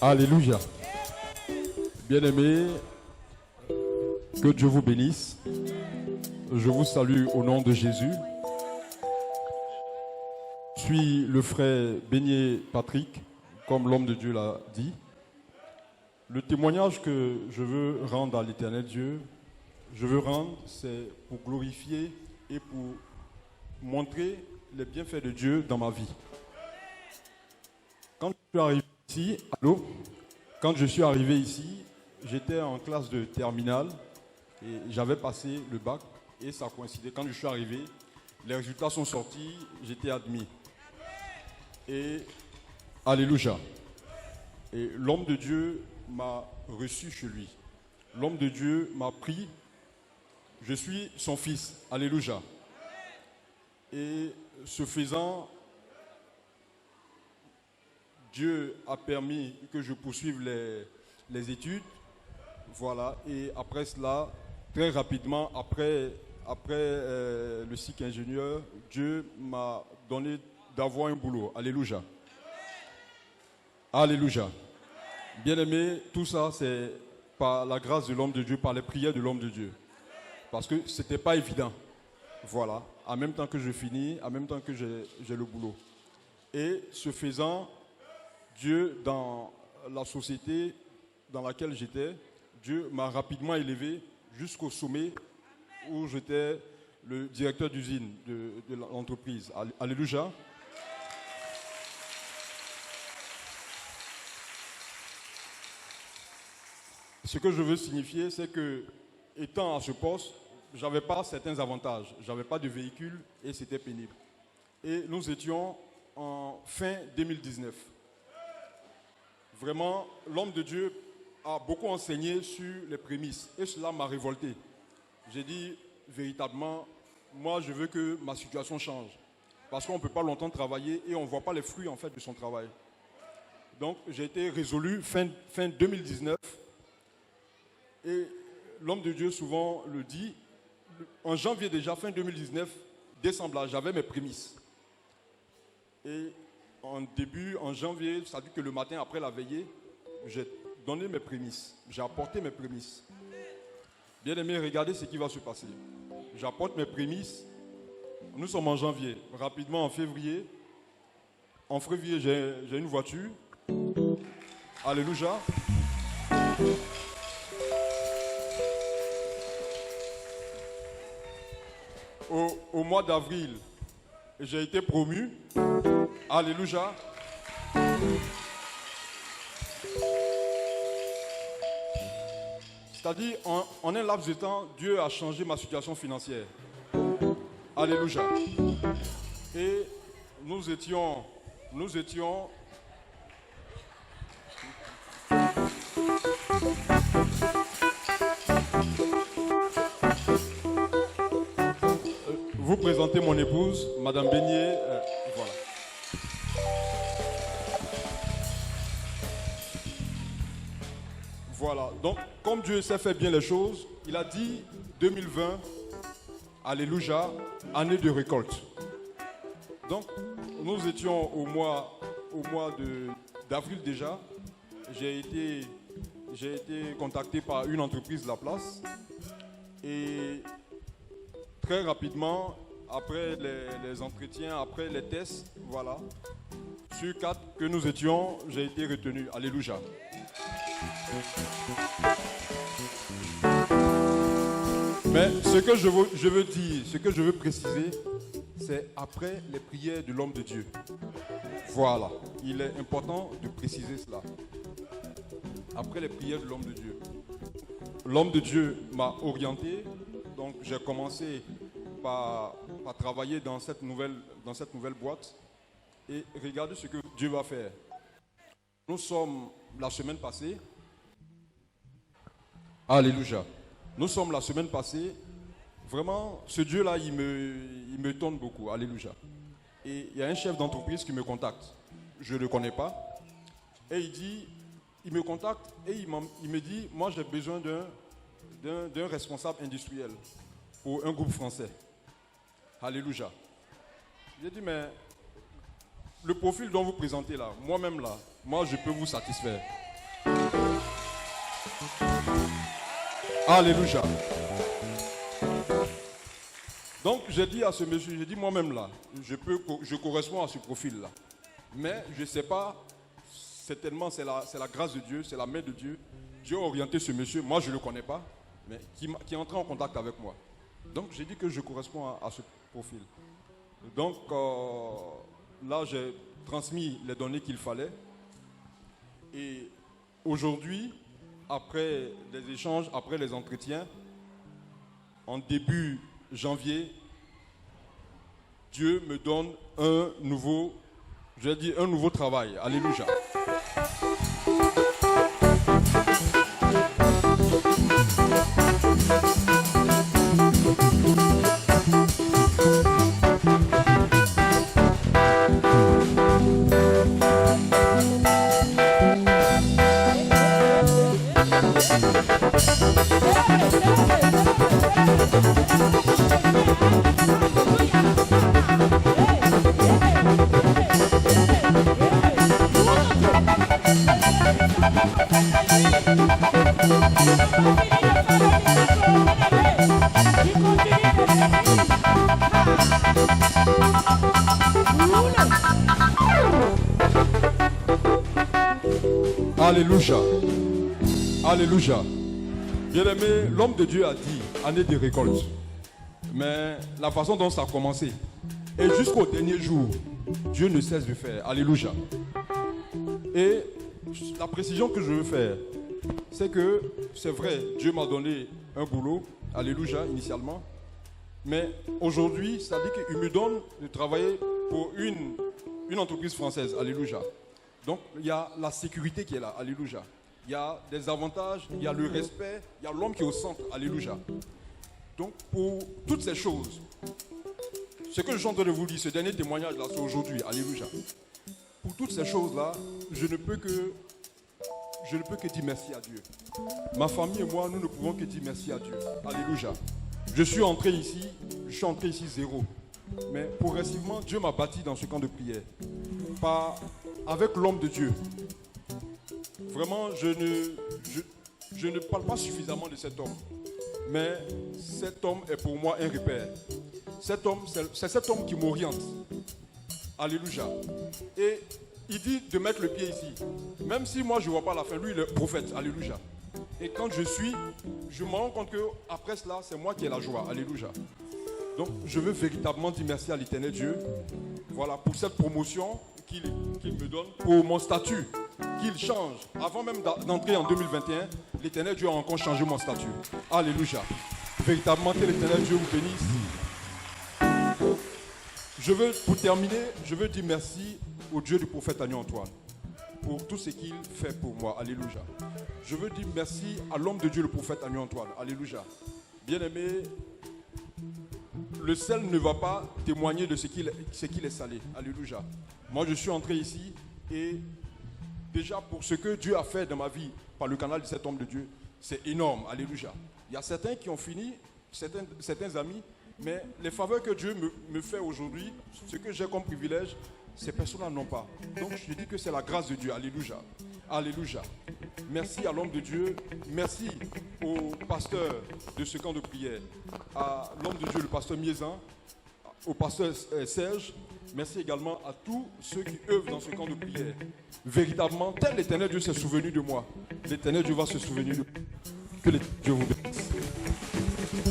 Alléluia. Bien-aimés, que Dieu vous bénisse. Je vous salue au nom de Jésus. Je suis le frère Beignet Patrick, comme l'homme de Dieu l'a dit. Le témoignage que je veux rendre à l'Éternel Dieu, c'est pour glorifier et pour montrer les bienfaits de Dieu dans ma vie. Quand je suis arrivé ici, j'étais en classe de terminale et j'avais passé le bac et ça coïncidait. Quand je suis arrivé, les résultats sont sortis, j'étais admis. Et alléluia. Et l'homme de Dieu m'a reçu chez lui. L'homme de Dieu m'a pris. Je suis son fils. Alléluia. Et ce faisant, Dieu a permis que je poursuive les études. Voilà. Et après cela, très rapidement, après le cycle ingénieur, Dieu m'a donné d'avoir un boulot. Alléluia. Alléluia. Bien-aimé, tout ça, c'est par la grâce de l'homme de Dieu, par les prières de l'homme de Dieu. Parce que ce n'était pas évident. Voilà. En même temps que je finis, en même temps que j'ai le boulot. Et ce faisant, Dieu, dans la société dans laquelle j'étais, Dieu m'a rapidement élevé jusqu'au sommet où j'étais le directeur d'usine de l'entreprise. Alléluia. Ce que je veux signifier, c'est que, étant à ce poste, je n'avais pas certains avantages. Je n'avais pas de véhicule et c'était pénible. Et nous étions en fin 2019. Vraiment, l'homme de Dieu a beaucoup enseigné sur les prémices et cela m'a révolté. J'ai dit, véritablement, moi je veux que ma situation change. Parce qu'on ne peut pas longtemps travailler et on ne voit pas les fruits en fait de son travail. Donc j'ai été résolu fin 2019. Et l'homme de Dieu souvent le dit, en janvier déjà, fin 2019, décembre là, j'avais mes prémices. Et en janvier, ça dit que le matin après la veillée, j'ai donné mes prémices, j'ai apporté mes prémices. Bien aimé, regardez ce qui va se passer. J'apporte mes prémices, nous sommes en janvier, rapidement en février, j'ai une voiture. Alléluia. Au mois d'avril, j'ai été promu. Alléluia. C'est-à-dire, en un laps de temps, Dieu a changé ma situation financière. Alléluia. Et nous étions vous présentez mon épouse, Madame Beignet, voilà. Voilà, donc comme Dieu sait faire bien les choses, il a dit 2020, alléluia, année de récolte. Donc nous étions au mois d'avril déjà, j'ai été contacté par une entreprise de la place et très rapidement, après les entretiens, après les tests, voilà, sur 4 que nous étions, j'ai été retenu. Alléluia. Mais ce que je veux dire, ce que je veux préciser, c'est après les prières de l'homme de Dieu. Voilà, il est important de préciser cela. Après les prières de l'homme de Dieu. L'homme de Dieu m'a orienté, donc j'ai commencé par travailler dans cette nouvelle boîte. Et regardez ce que Dieu va faire. Nous sommes la semaine passée. Alléluia. Nous sommes la semaine passée. Vraiment, ce Dieu-là, il me tourne beaucoup. Alléluia. Et il y a un chef d'entreprise qui me contacte. Je ne le connais pas. Et il me contacte et il me dit, moi j'ai besoin d'un responsable industriel pour un groupe français. Alléluia. J'ai dit, mais le profil dont vous présentez là, moi-même là, moi je peux vous satisfaire. Alléluia. Donc j'ai dit à ce monsieur, j'ai dit moi-même là, je corresponds à ce profil-là. Mais je ne sais pas, certainement c'est la grâce de Dieu, c'est la main de Dieu. Dieu a orienté ce monsieur, moi je ne le connais pas, mais qui est entré en contact avec moi. Donc j'ai dit que je corresponds à ce profil. Donc là j'ai transmis les données qu'il fallait. Et aujourd'hui, après les échanges, après les entretiens, en début janvier, Dieu me donne un nouveau travail. Alléluia. Alléluia. Alléluia. Bien-aimé, l'homme de Dieu a dit année de récolte. Mais la façon dont ça a commencé, et jusqu'au dernier jour, Dieu ne cesse de faire. Alléluia. Et la précision que je veux faire, c'est que c'est vrai, Dieu m'a donné un boulot, alléluia, initialement. Mais aujourd'hui, ça dit qu'il me donne de travailler pour une entreprise française, alléluia. Donc, il y a la sécurité qui est là, alléluia. Il y a des avantages, il y a le respect, il y a l'homme qui est au centre, alléluia. Donc, pour toutes ces choses, ce que je suis en train de vous dire, ce dernier témoignage-là, c'est aujourd'hui, alléluia. Pour toutes ces choses-là, je ne peux que dire merci à Dieu. Ma famille et moi, nous ne pouvons que dire merci à Dieu, alléluia. Je suis entré ici zéro. Mais progressivement, Dieu m'a bâti dans ce camp de prière. Avec l'homme de Dieu. Vraiment, je ne parle pas suffisamment de cet homme. Mais cet homme est pour moi un repère. Cet homme, c'est cet homme qui m'oriente. Alléluia. Et il dit de mettre le pied ici. Même si moi je ne vois pas la fin, lui il est prophète. Alléluia. Et quand je me rends compte qu'après cela, c'est moi qui ai la joie. Alléluia. Donc je veux véritablement dire merci à l'Éternel Dieu. Voilà, pour cette promotion qu'il me donne, pour mon statut, qu'il change. Avant même d'entrer en 2021, l'Éternel Dieu a encore changé mon statut. Alléluia. Véritablement que l'Éternel Dieu vous bénisse. Pour terminer, je veux dire merci au Dieu du prophète Agneau Antoine pour tout ce qu'il fait pour moi. Alléluia. Je veux dire merci à l'homme de Dieu, le prophète Agneau Antoine. Alléluia. Bien-aimé, le sel ne va pas témoigner de ce qu'il est salé. Alléluia. Moi, je suis entré ici et déjà pour ce que Dieu a fait dans ma vie par le canal de cet homme de Dieu, c'est énorme. Alléluia. Il y a certains qui ont fini, certains amis, mais les faveurs que Dieu me fait aujourd'hui, ce que j'ai comme privilège, ces personnes-là n'ont pas. Donc je dis que c'est la grâce de Dieu. Alléluia. Alléluia. Merci à l'homme de Dieu. Merci au pasteur de ce camp de prière. À l'homme de Dieu, le pasteur Miezan. Au pasteur Serge. Merci également à tous ceux qui œuvrent dans ce camp de prière. Véritablement, tel l'Éternel Dieu s'est souvenu de moi. L'Éternel Dieu va se souvenir de moi. Que l'Éternel Dieu vous bénisse.